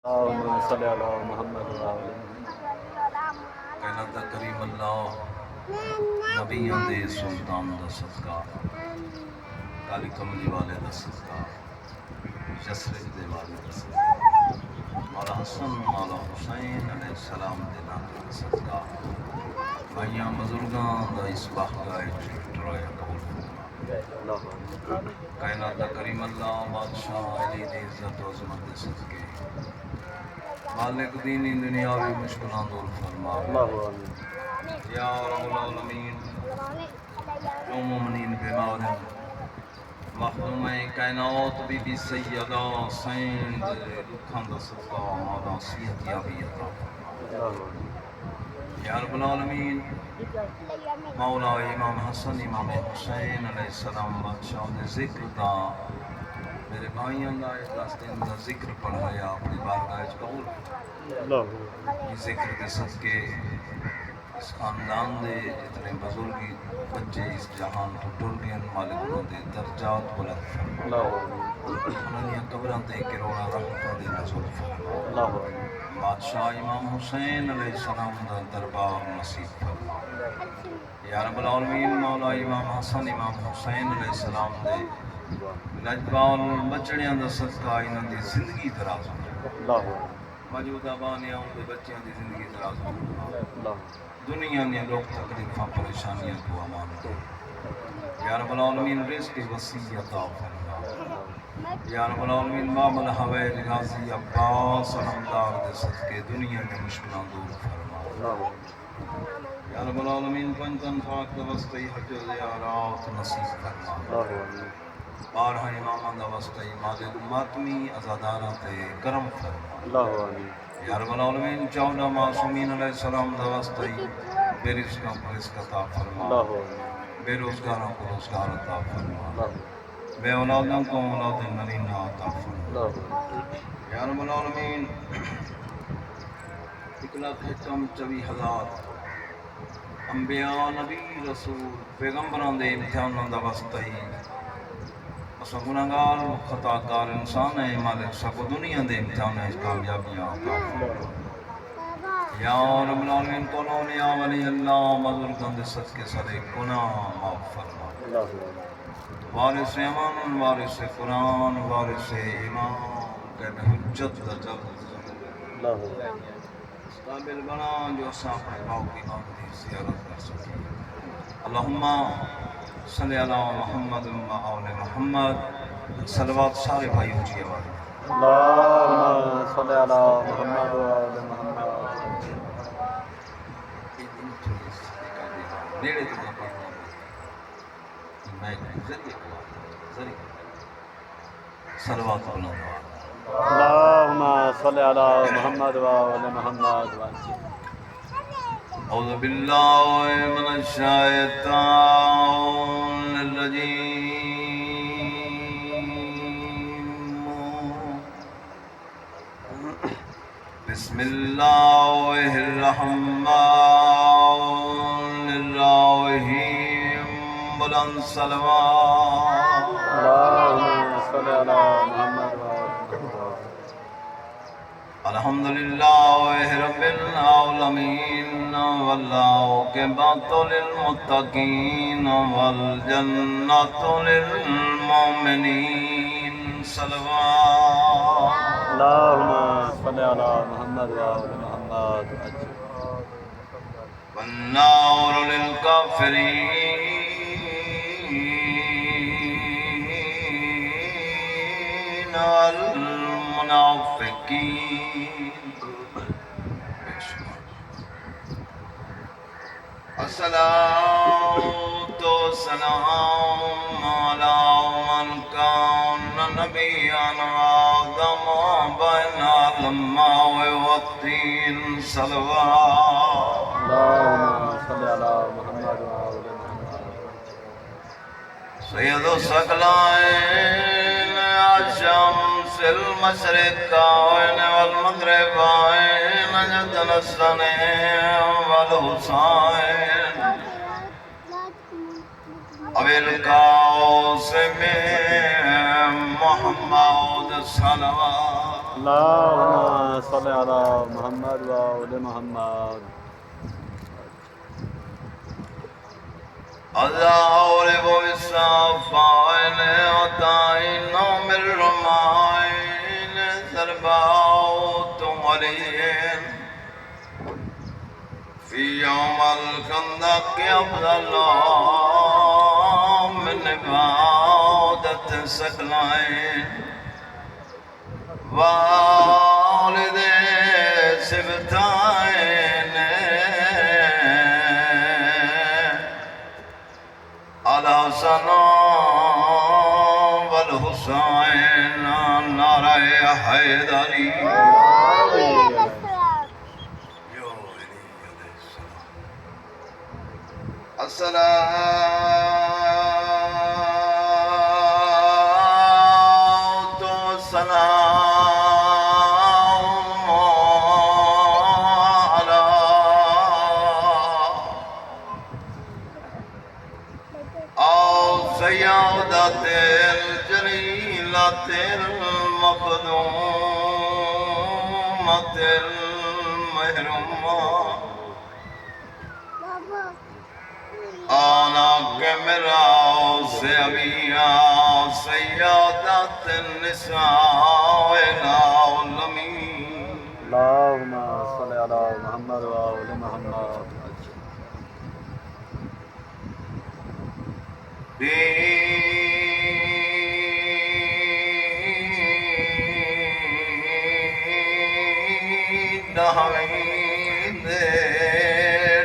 اللهم صل على محمد وعلى کائنات دا کریم اللہ نبیاں دے سلطان دا صدقہ کالی کملی والے دا صدقہ یسرب دے والے دا صدقہ مولا حسن مولا حسین علیہ السلام دے ناتے دا صدقہ بھائیاں بزرگاں دا اس باہگاہ ٹرایا قبول فرما کائنات دا کریم اللہ بادشاہ علی دی عزت و عظمت دے صدقے مالک دینی دنیاوی مشکلان دور فرما یا رب العالمین جو مومنین بیمار ہیں مخدوم کائنات بی بی سیدہ سین دے دکھان دا صدقہ مولا صحت یابی عطا فرما یا رب العالمین مولا امام حسن امام حسین علیہ السلام بادشاہ دے ذکر دا میرے بھائیاں دا ایک دن دا ذکر پڑھایا اپنی بارگاہ قبول یہ ذکر کے صدقے اس خاندان دے اتنے بزرگی بچے اس جہان تو ٹر گئے مالک انہوں دے درجات بلند فرما انہوں نے قبران دے کروڑا رحمتوں دے نزول فرما بادشاہ امام حسین علیہ السلام دا دربار نصیب فرما یا رب العالمین مولا امام حسن امام حسین علیہ السلام دے لجبال بچڑیاں دا صدقہ انہوں دی زندگی دراز فرما موجودہ بانیاں دے بچیاں دی زندگی دراز فرما دنیا نے لوگ تکلیفاں پریشانیاں کو امان دے یا رب العالمین رزق وسیع عطا فرما یا رب العالمین باب الحویج غازی عباس علمدار دے صدقے دنیا نے مشکلان دور فرما یا رب العالمین پنجن پاک دوستی حج و زیارات نصیب فرما بارہا امامان دوستی مالک ماتمی ازادارہ تے کرم فرما یا رب العالمین 14 معصومین علیہ السلام دوستی بے رزقاں کو رزق عطا فرما بے روزگاراں کو روزگار عطا فرما بے اولادوں کو اولاد نرینہ عطا فرما یا رب العالمین 1,24,000 انبیاء نبی رسول پیغمبران دے امتحانوں دا واسطے اسا گناہگار خطا کار انسان ہے مالک سب دنیا دے امتحان ہے کامیابیاں عطا فرما یا رب العالمین کونوں یا ولی اللہ بزرگاں دے صدقے سارے گناہ معاف فرما وارث امان وارث قرآن وارث امام کہ حجت دا جلد قابل بنا جو اسا اپنے باؤ کی امام دی زیارت کر سکے اللہم صلی علی محمد و آل محمد صلوات سارے بھائی اونچی آواز اللہم صلی علی محمد و آل محمد نیڑے تو نہ پڑھنا میں ذریعہ صلوات بلند اللہم صلی علی محمد و آل محمد اعوذ باللہ من الشیطان الرجیم بسم اللہ الرحمن الرحیم بلند صلوات اللہم صلی علی محمد و آل الحمدللہ رب العالمین والعاقبۃ للمتقین والجنۃ للمؤمنین صلوات اللہم صلی علی محمد و آل محمد والنار للکافرین والمنافقین الصلاة والسلام على من كان نبيا آدم بين الماء والطين صلوات اللہم صلی علی محمد و آل محمد سید الثقلین الشمس المشرقین والمغربین جد السنین والحسین ابی القاسم محمد صلوات اللهم صل على محمد وآل محمد. أزاورب بالصفائن وطائن من رمائن سرباوت مريم في يوم الخندق أفضل من عودة سكنين والد سبتين الحسن والحسين نار حيدري الصلاة والسلام على سيادة الجليلة المخدومة المهرمة أنا كمرا سيبيا سيادة النساء العالمين اللهم صل على محمد وآل محمد. دہویں دے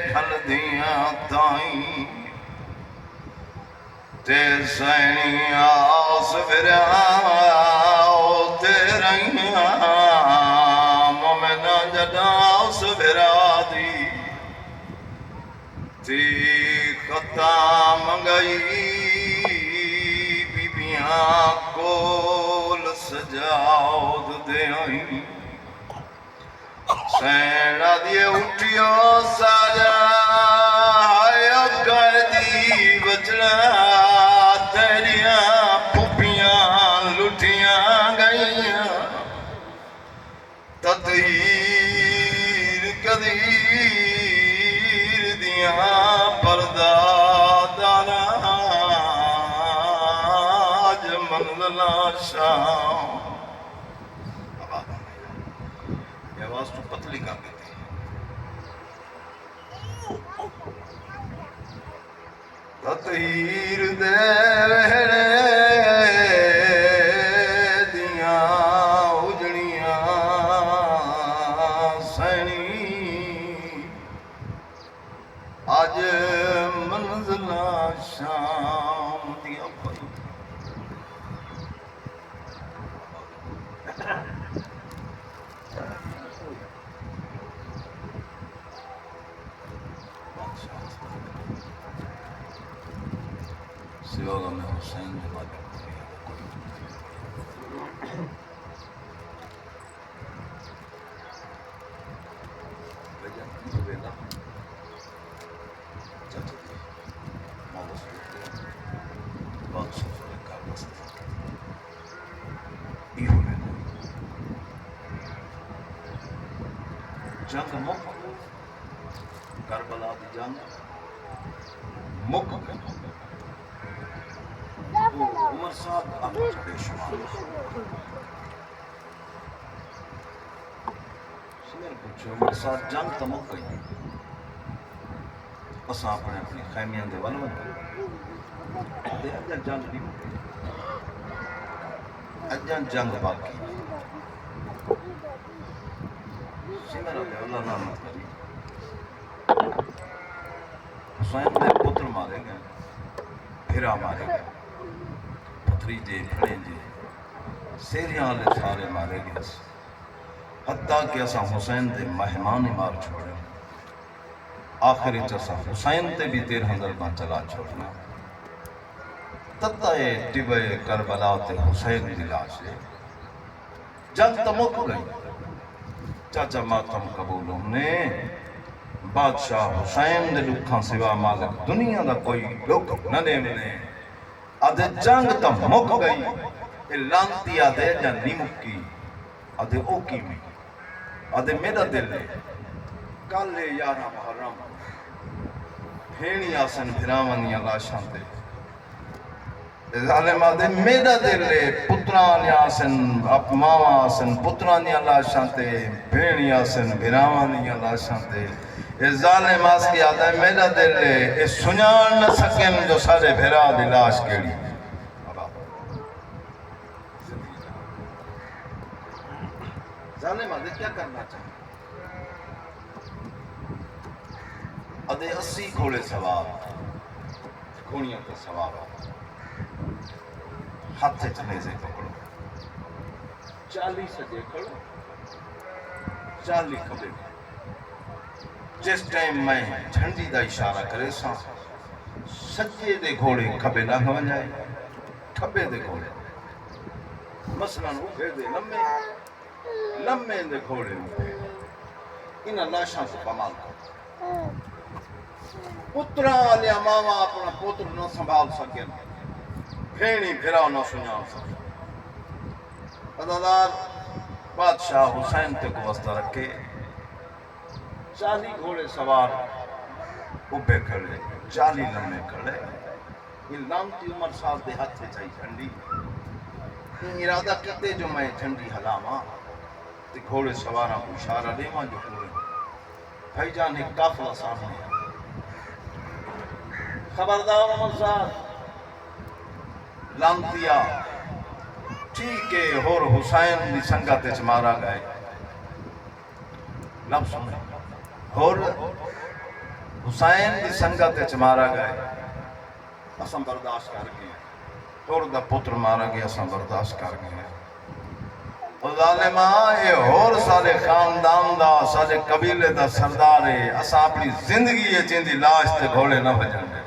ڈھل دیاں تائیں تے سینیاں سفراؤ تے رہیاں مومنہ جڑاؤ سفرا دی تی خطا منگئی بیبیاں کول سجاؤ دے آئیں سینہ دیے اٹھیو ساجا آیا قیدی بچڑا تیریاں پھوپیاں لٹیاں گئیاں تطہیر قدیر دیاں پردہ داراج منزلہ شام. یہ آواز تو پتلی کر دیتی تطہیر دے وہڑے دیاں اجڑیاں سینی آج منزلہ شام دیاں پئی سوا غم حسین کے بعد جنگ مک کربلا دی جنگ مک عمر صاحب اب بے شمار سمیر پوچھو عمر صاحب جنگ تو مک گئی اساں اپنے اپنی خیمیاں دے ول ون تے اجا جنگ نہیں مکی اجا جنگ باقی سمیر علیہ اللہ نامت کری حسین دے پتر مارے گئے پھرا مارے گئے پتری دے پھڑے دے سیریاں لے سارے مارے گئے حتیٰ کہ اسا حسین دے مہمان مار چھوڑے آخری چسا حسین تے بھی 13,000 بان چلا چھوڑنا تتا اے ٹبے کربلا تے حسین دی لاش ہے جنگ تو مک گئی چاچا ماتم قبول نے بادشاہ حسین دے لکھاں سوا مالک دنیا دا کوئی لکھ نہ دے منے آدھے جنگ تا مک گئی اے لانتی آدھے جا نہیں مکی ادھے او کی میں ادھے میرا دل ہے کالے یارہ محرم بھیڑی آسن بھراون یا لاشاں تے ظالم آدھے میرا دل ہے پتران آسن اپ ماما آسن پتران یا لاشاں تے بھیڑی آسن بھراون یا لاشاں تے ظالم آس کی آدھے میرا دل ہے اے سنیان نہ سکن جو سارے بھرا دی لاش کیڑی ظالم آدھے کیا کرنا چاہیے ادھے 80 گھوڑے سوار گھوڑیاں کا سوار ہاتھ چلے سے پکڑو 40 سجے کھڑو 40 کھبے جس ٹائم میں جھنڈی دا اشارہ کرے سا سجے دے گھوڑے کھبے نہ ہو جائے کھبے دے گھوڑے مثلاً اٹھے دے لمے دے گھوڑے اٹھے انہاں لاشاں کو کمال کرو پتران لیا ماما اپنا پتر نہ سنبھال سکیں بھیڑی بھرا نہ سنیا سکیں عددار بادشاہ حسین تے کو واسطہ رکھے 40 گھوڑے سوار اوپے کھڑے 40 لمے کھڑے یہ لامتی عمر سال دے ہاتھ سے چاہی جھنڈی یہ ارادہ کہتے جو میں جھنڈی ہلاما تے گھوڑے سواراں کو اشارہ دے ماں جو پورے بھائی جان ایک قافلہ سامنے ہے خبردار عمر صاحب لامتیا ٹھیک ہے اور حسین دی سنگت اچ مارا گئے لفظ سنے اور حسین دی سنگت اچ مارا گئے اساں برداشت کر گئے اور دا پتر مارا گیا اساں برداشت کر گئے اور ظالمہ یہ اور سارے خاندان دا سارے قبیلے دا سردار ہے اساں اپنی زندگی ہے جن دی لاش تے گھوڑے نہ بجن دے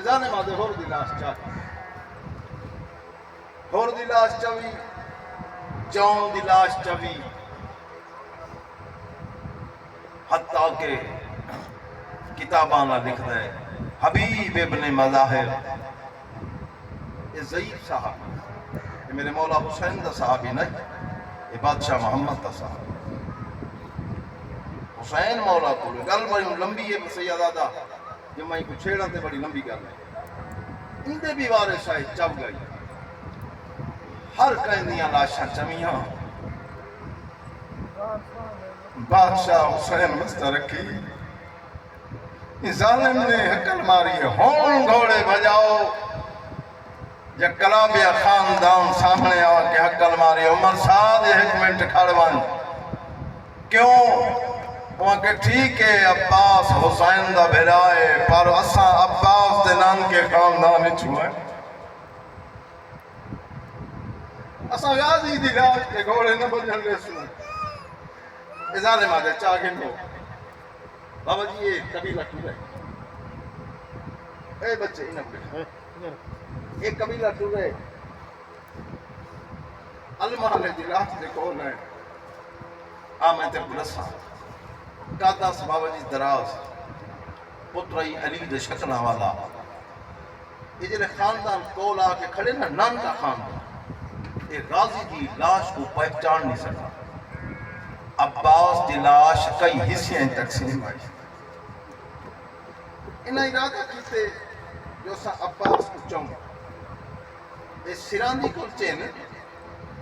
ظالمہ دے ہور دی لاش چاہی ہور دی لاش چاہی جون دی لاش چاہی حتیٰ کہ کتابانا لکھ دے حبیب ابن مظاہر یہ ضعیف صاحب یہ میرے مولا حسین دا صحابی نہیں یہ بادشاہ محمد دا صحابی حسین مولا کو گل بڑی لمبی ہے سیدادہ جو میں کو چھیڑا تے بڑی لمبی گل ہے ان دے بھی وارث آئے چب گئی ہر کہندیاں لاشاں چمیاں بادشاہ حسین مسترکی اس ظالم نے حکل ماری ہون گھوڑے بجاؤ یا کلابیہ خاندان سامنے آ کے حکل ماری عمر صاحب ایک منٹ کھڑوان کیوں وہاں کہ ٹھیک ہے عباس حسین دا بھرائے پر اساں عباس دے نام کے خاندان چھوئے اساں غازی دی لاش کے گھوڑے نہ بجن لے سن ظالم آدھے چاگن ہو بابا جی یہ قبیلہ ٹو ہے اے بچے انہوں پہ ایک قبیلہ ٹو ہے المحلے دی لاش دے کون ہے آمین تے بلسا کاتا سے بابا جی دراز پترائی علی دے شکلہ والا یہ جنہیں خاندان کول آ کے کھڑے نا نام کا خاندان یہ غازی کی لاش کو پہچان نہیں سکتا عباس دی لاش کئی حصیاں تقسیم آئی انہیں ارادہ کیتے جو سا عباس کو چون اس سراندی کو چینے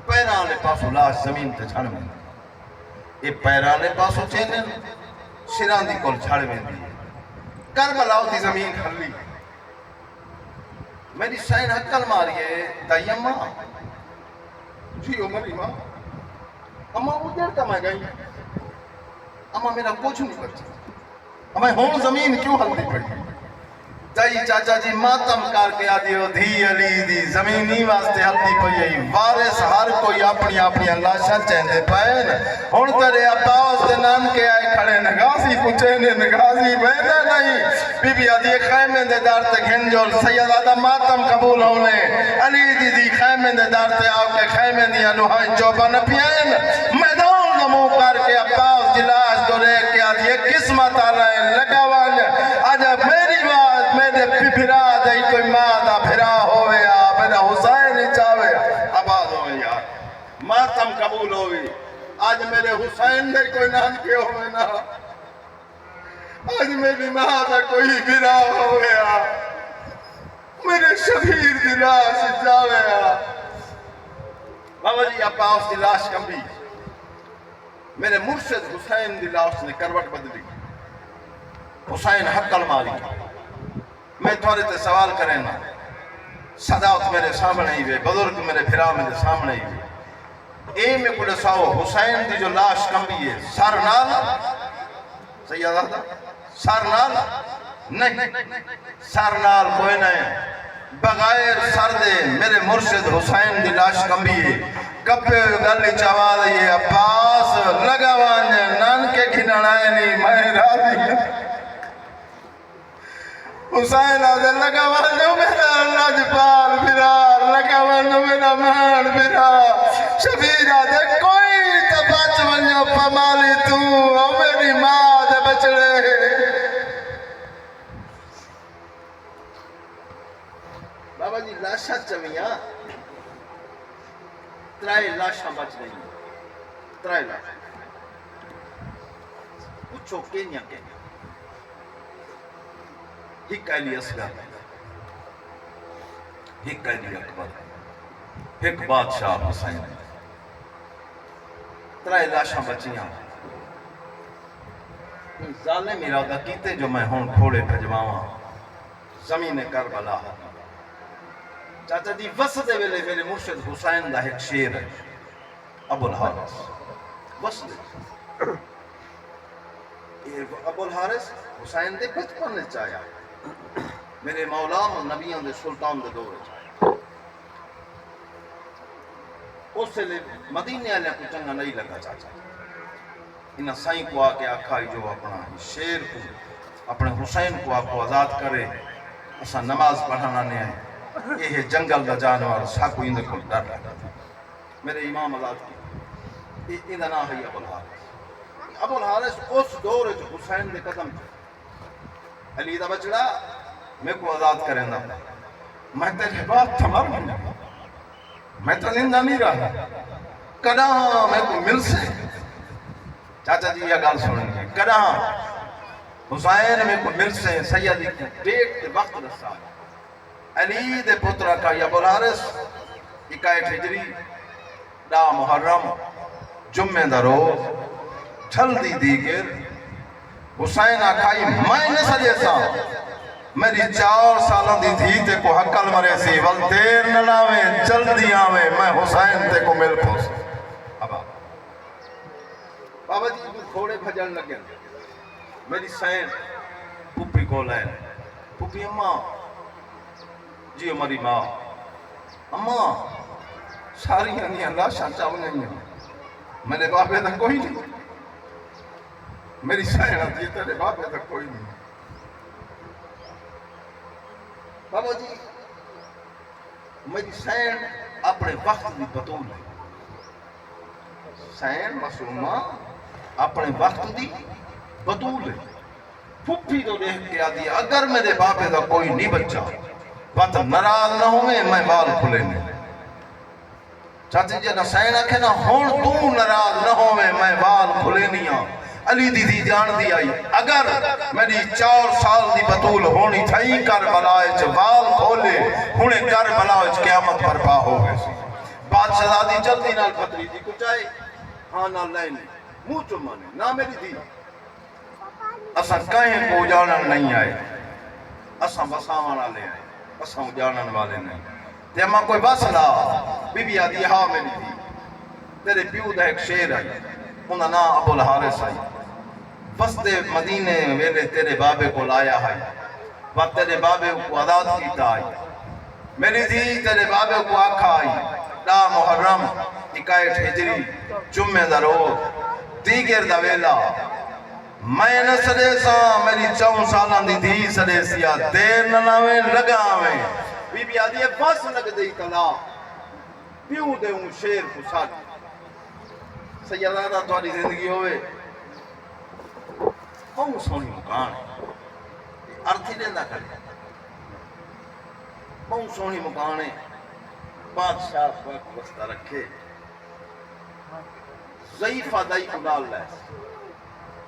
پیرانے پاسو لاش زمین تے چھڑ میں یہ پیرانے پاسو چینے سراندی کو چھڑ میں دی کربلاؤ دی زمین کھلی میری سائن حکل ماریے دائی اماں جی عمری ماں اماں اجڑ کا میں گئی اماں میرا کچھ نہیں بچا ہمیں ہون زمین کیوں ہلدی پڑی دائی چاچا جی ماتم کر کے آدھی ہو دھی علی دی زمینی واسطے ہلدی پئی وارث ہر کوئی اپنی اپنی لاشاں چہندے پائے ہن تیرے عباس دے نام کے آئے کھڑے نگاسی پوچھے نے نگاسی بیٹھا نہیں بی بی آدھی خیمے دے دار تے گھن جو سیدادہ ماتم قبول ہونے علی دی خیمے دے دار تے آؤ کے خیمے دیا لوہائیں چوبا نہ پیائیں میدان نمو کر کے عباس جلاش دو رے کے آدھی قسمت آلائیں لگاوان آجا میری بات میرے پھرا دائی کوئی ماں دا پھرا ہوئے آپ میرا حسین چاہوے ماتم قبول ہوئی آج میرے حسین دے کوئی نام کے ہوئے نا آج میری ماں دا کوئی برا ہویا میرے شبیر دی لاش جاویا بابا جی عباس دی لاش کمبی میرے مرشد حسین دی لاش نے کروٹ بدلی حسین حق المالی میں تھوڑے تے سوال کریں نا صداوت میرے سامنے ہی ہوئے بزرگ میرے بھرا میرے سامنے ہی ہوئے اے میں کل ساو حسین دی جو لاش کمبی ہے سر نال سیدہ تھا سر نال نہیں سر نال کوئی نہیں بغیر سر دے میرے مرشد حسین دی لاش کمبی ہے کپے گلی چوا دئیے عباس لگا وانجے نان کے گھنڑائے نہیں میں راضی حسین آدھے لگا وانجے میرا لاجپال بھرا لگا وانجے میرا مان بھرا شبیر آدھے کوئی تباچ ونجو پمالی تو او میری ماں دے بچڑے بابا جی لاشا چویاں ترائے لاشاں بچ گئی ترائے لاشاں پوچھو کینیا کینیا ایک علی اصغر ایک علی اکبر ایک بادشاہ حسین ترائے لاشاں بچیاں ظالم ارادہ کیتے جو میں ہون کھوڑے بھجواواں زمین کربلا چاچا جی وسط ویلے میرے مرشد حسین دا ایک شیر ہے ابو الحارث وسط ابو الحارث حسین دے بچپن نے چاہیا میرے مولا نبیوں دے سلطان دے دور چاہیا اس سے لے مدینے والے کو چنگا نہیں لگا چاچا انہاں سائیں کو آکے آکھائی جو اپنا شیر کو اپنے حسین کو آکو آزاد کرے اسا نماز پڑھانا نہیں آئے یہ جنگل دا جانور ساکو اندر کو ڈر لگا میرے امام آزاد کی اندر نہ ہے ابو الحارث ابو الحارث اس دور جو حسین دے قدم جو علی دا بچڑا میں کو آزاد کریں دا میں تیرے بات تھمر ہوں میں تو نندہ نہیں رہا کداں میں کو مل سے چاچا جی یہ گال سنیں گے کداں حسین میں کو مل سے سیدی کو ڈیٹ کے وقت رسا علی دے پترہ کا ابو الحارث 21 ہجری دا محرم جمعہ دا روز چھل دی دیگر حسین آکھائی میں نے سجے سا میری 4 سالوں دی تھی تے کو حقل مرے سی ول دیر نلاویں چل دی آویں میں حسین تے کو مل پھوس بابا جی کو کھوڑے بھجن لگے میری سین پھوپھی کو لائن پھوپھی اماں جی ہماری ماں اماں ساری ہنی اللہ شاچاو نہیں ہے میرے باپے تک کوئی نہیں میری سائنہ تھی تیرے باپے تک کوئی نہیں بابا جی میری سین اپنے وقت دی بطول ہے سین مسلمہ اپنے وقت دی بطول ہے پھوپھی تو دیکھ کے آدھی اگر میرے باپے تک کوئی نہیں بچہ بات نراض نہ ہوئے میں بال کھلے نہیں چاچی جی نسائن آکھے نا ہون تو نراض نہ ہوئے میں بال کھلے نہیں ہوں علی دی جان دی آئی اگر میری 4 سال دی بطول ہونی تھائی کربلائچ بال کھولے ہونے کربلائچ قیامت برپا ہو گئے بادشاہ دادی جلدی نال پتری دی کچھ آئے ہاں نہ لائنے منہ چمانے نہ میری دی اسا کہیں کو جانن نہیں آئے اسا بساوانا لے آئے اسا جانن والے نہیں تے اما کوئی بس لا بی بی آدھی ہاں میری دی تیرے پیو دا ایک شیر آئی انہا نا ابو الحارث آئی وسط مدینے ویلے تیرے بابے کو لایا ہے وقت تیرے بابے کو آزاد کیتا آئی میری دی تیرے بابے کو آکھا آئی لا محرم 21 ہجری جمعہ دا روز دیگر دا ویلا میں نے سڑے سا میری 4 سالان دی دی سڑے سیا دیر نلاویں لگاویں بی بی آدھی بس لگ دی کلا پیو دے ہوں شیر کو ساتھ سیدہ تواری زندگی ہوئے بہت سونی مکان ہے ارتھی دیندہ کرے بہت سونی مکان ہے بادشاہ وقت وسطہ رکھے ضعیفہ دائی کو نال لائے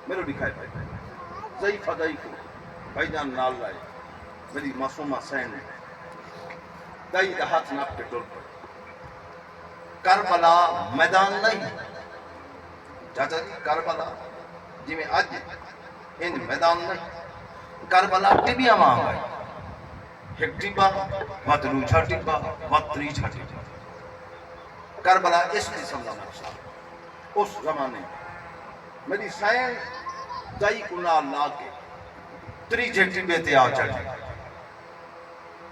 میرے دکھائے بھائی ضعیفہ دائی کو بھائی جان نال لائے میری معصومہ سین ہے دائی دا ہاتھ ناپ کے ٹول پر کربلا میدان نہیں چاچا جی کربلا جی میں آج ان میدان نہیں کربلا ٹبیاں ماں گئے ایک ٹبا مدنو چھا ٹبا مدری چھا ٹبا کربلا اس قسم کا نقشہ اس زمانے میری سائن دائی کو نال لا کے تریجے ٹبے تے آ چڑھے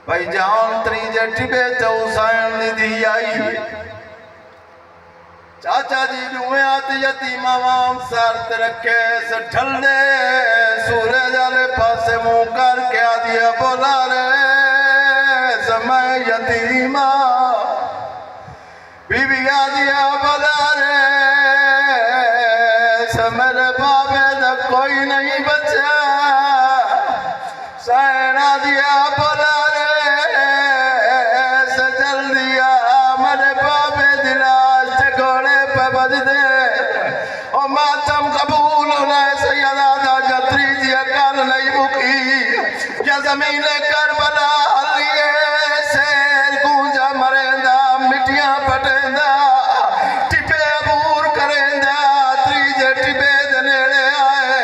بھائی جان تریجے ٹبے تے حسین دی آئی چاچا جی جوئے آتی یتیمہ وام سارت رکھے سے ڈھل دے سورج آلے پاسے منہ کر کے آدیا بولا رے سمیں یتیمہ بی بی آدیا بولا رے سمیں بابے دا کوئی نہیں بچا سائن آدیا بولا رے سے جل دیا میرے بابے دلاش گھوڑے پہ بج دے اور ماتم قبول ہونا ہے سیدہ دا جتری جی اکال نہیں بکی یا زمین کربلا لیے سیر گونجا مرندہ مٹیاں پٹندہ ٹپے عبور کرندہ تریجے ٹپے دنیڑے آئے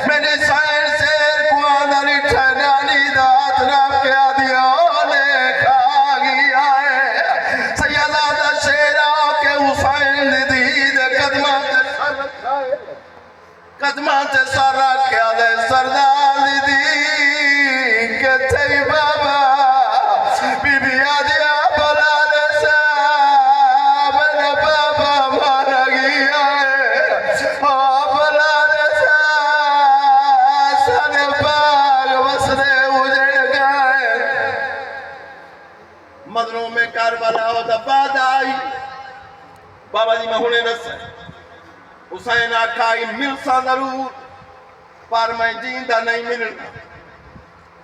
میری سائر سیر کوادری ٹھنانی دات نام کے آدیا لے کھاگی آئے سیدہ دا شیرہ کے حسین دید قدمات سر رکھیا دے سردار دی کہ تیری بابا بی بی آدیا بلا رسا میرے بابا مارا گیا ہے بلا رسا سارے باغ وسرے اجڑ گئے مدنوں میں کربلا و دباد آئی بابا جی میں ہونے رسے حسین آکھائی مل سا ضرور پر میں جیندہ نہیں ملنا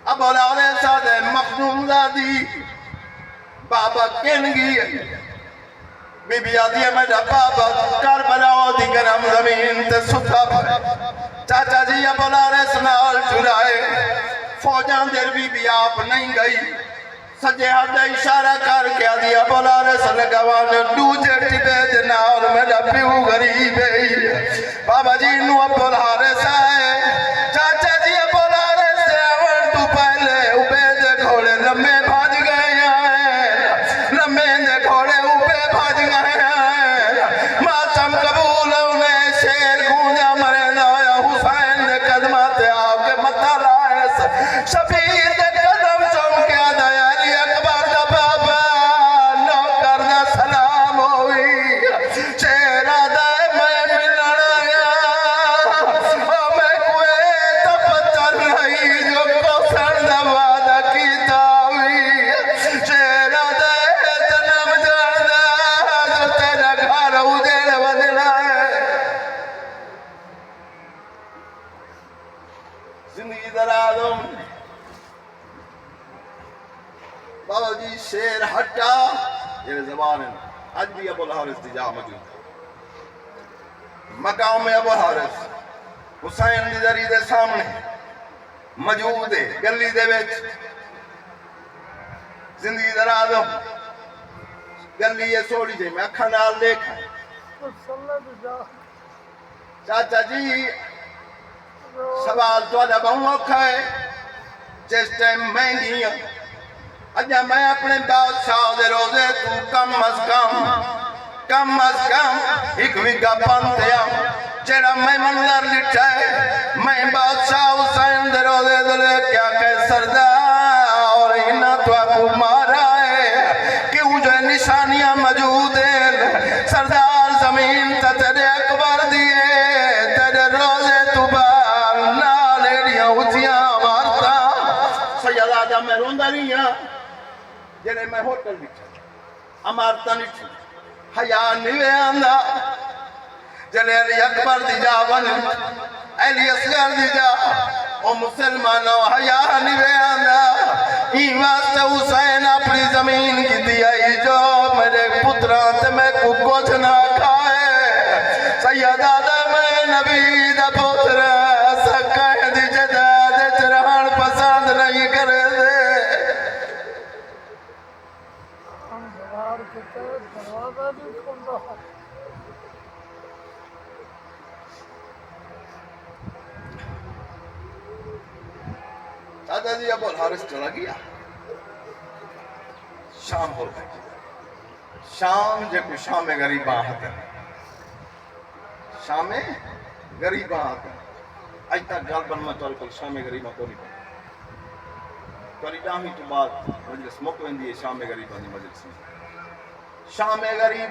اب اولادے سادے مخدوم زادی بابا کنگی بی بی آدھی ہے میرا بابا کربلا دی گرم زمین تے ستا پر چاچا جی اب اولادے سنال چرائے فوجان دیر بی آپ نہیں گئی سجے ہاتھ اشارہ کر کے دیا بولا رسل گوان دوجے ٹبے جنا اور میرا پیو غریب ہے بابا جی نو اب بولا رسائے چاچا جی بولا رسے اول تو پہلے اوپے دے گھوڑے لمبے بھاج گئے ہیں لمبے دے گھوڑے اوپے بھاج گئے ہیں ماتم قبول انہیں شیر گونجا مرے نایا حسین دے قدمات آپ کے مطا لائے شبیر دے قدم چوم کے آدھایا سلام ہوئی چہرہ دائے میں ملنا میں کوئی تپتر نہیں جو کو سرد وعدہ کی تاوی چہرہ دائے جنم جاندہ جو تیرا گھر اجڑ بدلا ہے زندگی درازوں بابا جی شیر ہٹا یہ زبان ہے آج بھی ابو الحارث دی جا موجود مقام میں ابو الحارث حسین دی ذری دے سامنے موجود ہے گلی دے وچ زندگی درازوں گلی یہ سوڑی جائے میں اکھا نال دیکھا چاچا جی سوال تو آدھا بہوں اوکھا ہے جس ٹائم مہنگی ہیں اجا میں اپنے بادشاہ دے روزے تو کم از کم ایک وگا پانتے آؤں جیڑا میں منظر لٹھا ہے میں بادشاہ حسین دے روزے دلے کیا کہ سردار اور انہا تو آپ مارا ہے کہ جو نشانیاں موجود ہیں سردار زمین تا تیرے اکبر دیئے تیرے روزے تو بار نہ لیڑیاں اچھیاں مارتا سیدہ میں روندہ نہیں ہاں جنہیں میں ہوتل بچھا امارتا نہیں چھو حیاء نیوے آندھا جنہیں علی اکبر دی جا ون علی اصغر دی جا او مسلمانوں حیاء نیوے آندھا این واسطہ حسین اپنی زمین کی دیائی جو میرے پتران تے میں کو کچھ نہ کھائے سیدہ میں نبی دا پوتر سکائے دی جداد چرہان پسند نہیں کرے دے چاچا جی ابو الحارث چلا گیا شام ہو گئی شام جے کو شام غریباں ہتے شام غریباں ہتے اج تک گل بن میں چل شام غریباں کو نہیں ڈامی تو بعد مجلس مک ویندی ہے شام غریباں دی مجلس میں شام غریب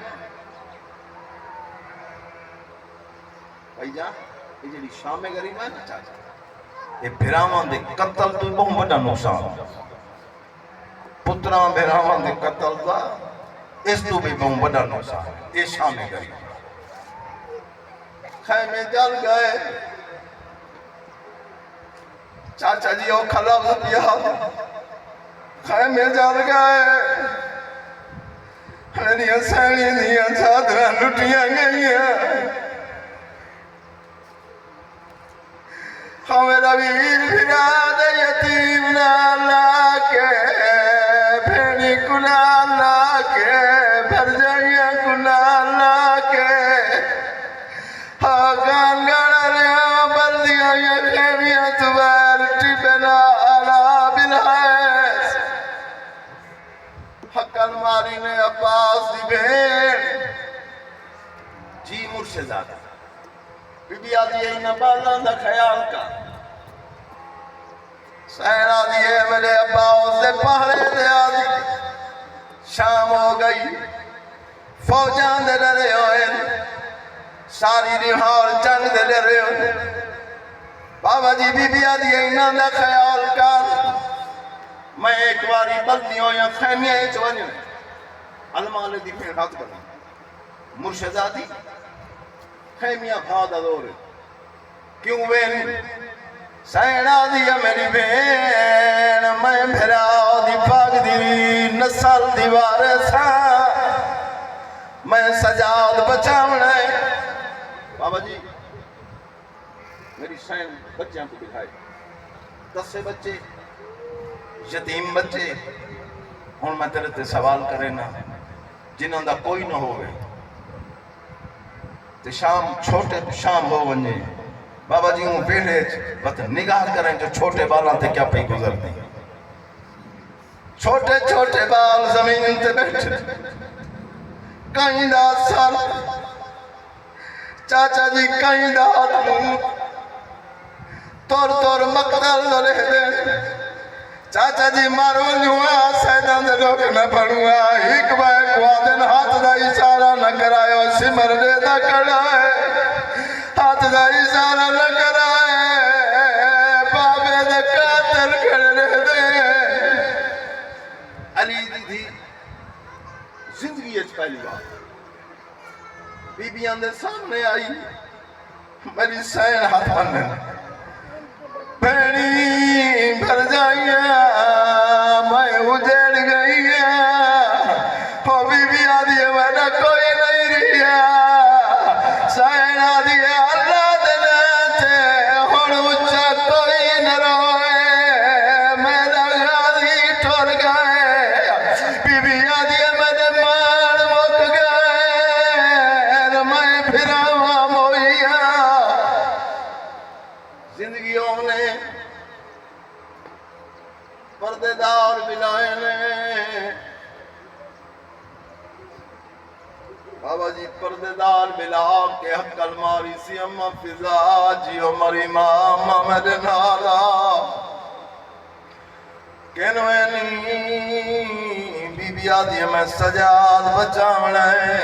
بھائی جان یہ جڑی شام غریب ہے نا چاچا یہ بھراواں دے قتل تو بہت بڑا نقصان پتراں بھراواں دے قتل دا اس تو بھی بہت بڑا نقصان یہ شام غریب خیمے جل گئے چاچا جی او خلاب دیا خیمے جل گئے ہنیاں سینی دیاں چادراں لٹیاں گئیاں میرا ویر بھراد یتیم لالا کے بھینی کلالا کے بھر جائیاں کلالا کے گان گانا رہا بلدیاں یا خیمیاں توار ٹیپنا آلا بلحیس حقن ماری نے عباس دی بھین جی مرشدہ بی بی آدھی ہے انہا بالان دا خیال کا سہرہ دیئے میرے عباس دے پہلے دے آدھی شام ہو گئی فوجان دے لرے ہوئے ساری رہار جنگ دے لرے ہوئے بابا جی بی بی آدھی ہے انہا دا خیال کا میں ایک باری بلدیوں یا خیمیاں چوانی میں علماء دی پھر ہاتھ کرنا مرشدہ دی خیمیاں بھادا دورے کیوں بین سینہ دیا میری بین میں بھرا دی پاک دی نسل دیوار سا میں سجاد بچاونا ہے بابا جی میری سین بچیاں کو دکھائے 10 بچے یتیم بچے ہون میں تیرے تے سوال کرے نا جنہوں دا کوئی نہ ہوئے تے شام چھوٹے شام ہو ونجے بابا جی ہوں بیٹھے بس نگاہ کریں جو چھوٹے بالاں تے کیا پہ گزر دی چھوٹے چھوٹے بال زمین تے بیٹھے کہیں دا سال چاچا جی کہیں دا ہاتھ تور مقتل دلے دے چاچا جی مارو لیویا سیدان دے لوگ نہ پڑھوا ایک بائے قوادن ہاتھ دا اشارہ نہ کرائے اور سمر دے دا کڑائے ہاتھ دا اشارہ نہ کرائے بابے دے قاتل کھڑے دے علی دی زندگی اچھ پہلی بات بی بی اندر سامنے آئی میری سین ہاتھ بننے بینی بھر جائیاں میں اجڑ گئیاں ہو بی بی آدھی ہے میں کوئی نہیں رہیا سین آدھی ہے اللہ دلاتے ہون اچھا کوئی نہ روئے میرا غازی ٹھور گئے بی بی آدھی ہے میں مار مک گئے میں پھراواں موئیاں زندگیوں نے پردے دار بلائے نے بابا جی پردے دار بلا کے حق الماری سی اما فضا جی عمر امام میرے نالا کینوینی بی بی آدھی میں سجاد بچاونا ہے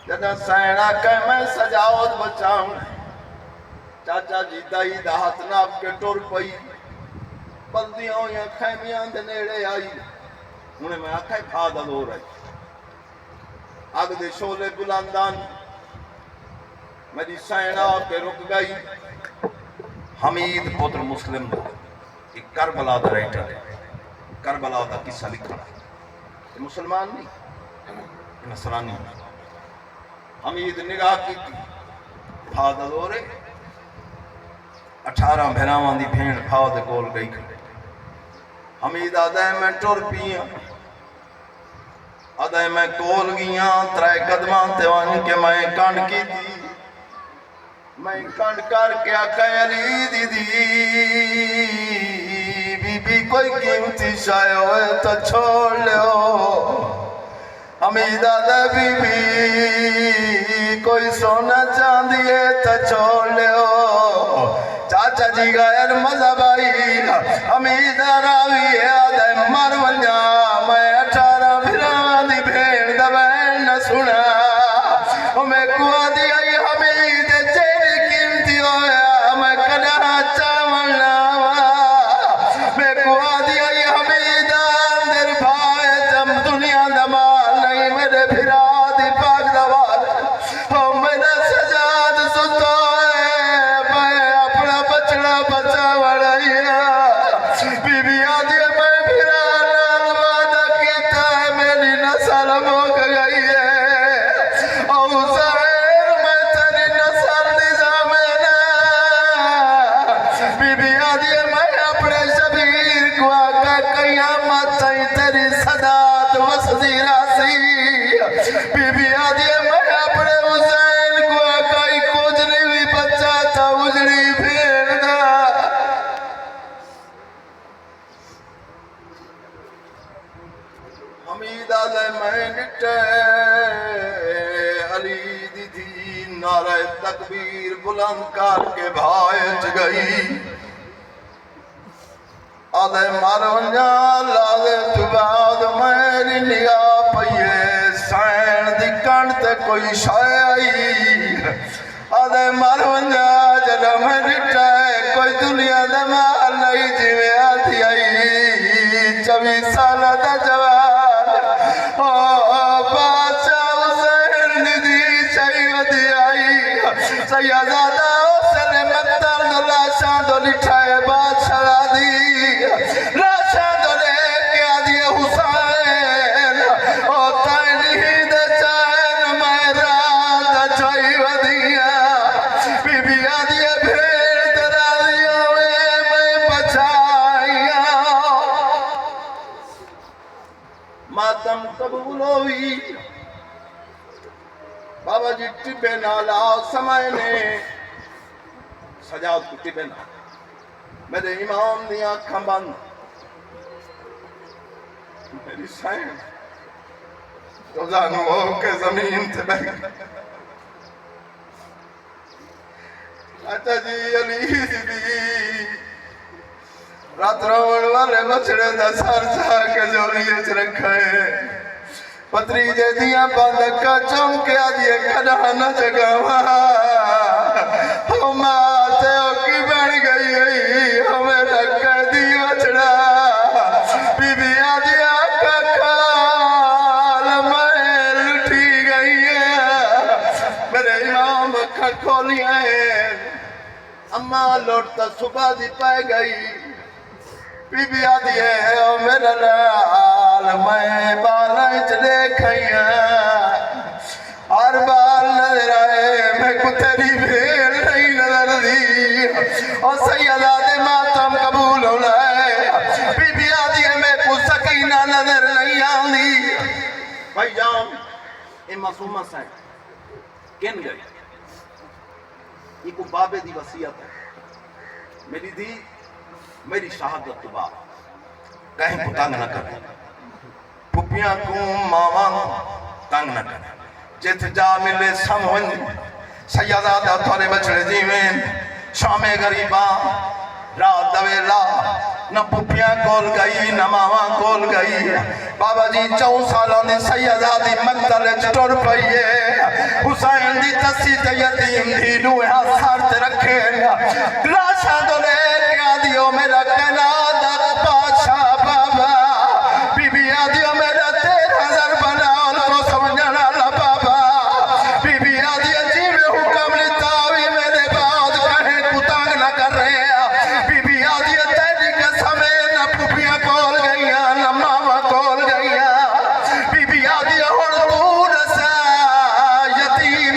جدہ سینہ کہ میں سجاد بچاونا ہے چاچا جی دائی دا ہاتھ ناپ کے ٹور پئی بلدیوں یا خیمیاں دے نیڑے آئی انہیں میں آکھا بھادا دور آئی آگ دے شولے بلاندان میری سینہ کے رک گئی حمید پتر مسلم دا ایک کربلا دا رائٹر کربلا دا قصہ لکھا یہ مسلمان نہیں یہ نصرانی حمید نگاہ کی بھا دا دورے 18 بھراواں دی بھیڑ بھاؤ دے کول گئی کھڑے حمید آدھے میں ٹر پیاں آدھے میں کول گیاں 3 قدمان تے وان کے میں کانڈ کی تھی میں کانڈ کر کے آکھا علی دی بی بی کوئی قیمتی شائع ہوئے تو چھوڑ لو حمید آدھے بی بی کوئی سونا چاندی ہے تو چھوڑ لو چاچا جی غیر مذہب آئی حمید راوی ہے آدھے مرونیا میں 18 بھراواں دی بھیڑ دا بین نہ سنا میں کو آدھی آئی حمید چیری قیمتی ہویا میں کڑا چاول لاوا میں کو آدھی آئی حمید اندر بھائے جم دنیا دا مال نہیں میرے بھرا دی پاک دوار میرا سجاد ستا ہے میں اپنا بچڑا بچا وڑایا بی بی آدھی میں بھرا نال وعدہ کیتا ہے میری نسل موک گئی ہے او زہر میں تیری نسل نظامنا بی بی آدھی میں اپنے شبیر کو آقا قیامت تھی تیری صدات وسدی راسی بی بی آدھی میں اپنے حسین کو آقا کچھ نہیں بچہ تھا اجڑی بھیڑ دا حمید آدھے میں نٹے علی دی تھی نعرہ تکبیر بلند کر کے بھائچ گئی آدھے مارونیا لازے تو بعد میری نگاہ پئیے سین دی کانڈ تے کوئی شائع آئی آدھے مارونیا جنہ میں نٹے کوئی دنیا دا مال نہیں جیوے آتی آئی 24 سالہ دا جوان بادشاہ حسین ندی چاہی ودی آئی سیادہ حسین مقتل دو لاشاں دو لٹھائے بادشاہ دی لاشاں دو لے کے آدھی حسین تائیں نہیں دے چین میں رات چاہی ودیا بی بی آدھی بھیڑ درالیوں میں بچائیا ماتم قبول ہوئی بابا جی ٹبے نالا سمائے نے سجاد کو ٹبے نالا میرے امام دی آنکھاں بند میری سائن روزانوں ہو کے زمین تے بہ گئی چاچا جی علی دی رات روڑ والے بچڑے دا سر چاہ کے جولیے چ رکھائے پتری جے دیاں باندکا چونکے آدھیے کھڑا نہ جگاوا ماتے ہو کی بڑھ گئی گئی ہمیں رکھا دی بچڑا بی بی آدھی آکا کھال میں لٹھی گئی ہے میرے امام اکھا کھولیا ہے اماں لوٹتا صبح دی پائے گئی بی بی آدھی ہے او میرا لال میں بالائیں چلے کھائیاں ہر بال نظر آئے میں کو تیری بھیڑ نہیں نظر دی اور سیدہ دے ماتم قبول ہو لائے بی بی آدھی ہے میں کو سکینہ نظر نہیں آنی بھائی جان اے معصومہ سائن کن گئے یہ کو بابے دی وصیت ہے میری دی میری شہادت تو باپ کہیں کو تنگ نہ کرے پھپیاں کو ماما تنگ نہ کرے جت جا ملے سمون سیادہ تھوڑے بچڑے جیویں شام غریباں رات دویلا نہ پھپیاں کول گئی نہ ماما کول گئی بابا جی 4 سالوں نے سیادہ دی مقتل چٹور پئیے حسین دی تسی تے یتیم دی لوہا سار تے رکھے لاشاں دو لے کے آدھیو میرا کہنا دا بادشاہ بابا بی بی آدھیو میرا 13,000 بنا ان کو سمجھنا لا بابا بی بی آدھیو جی میں حکم لیتا ہوئی میرے بعد کہیں کتانگ نہ کر رہے ہیں بی بی آدھیو تیری قسم نہ پھپیاں کول گئیاں نہ ماما کول گئیاں بی بی آدھیو ہن تو رسا یتیم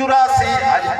84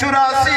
84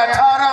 18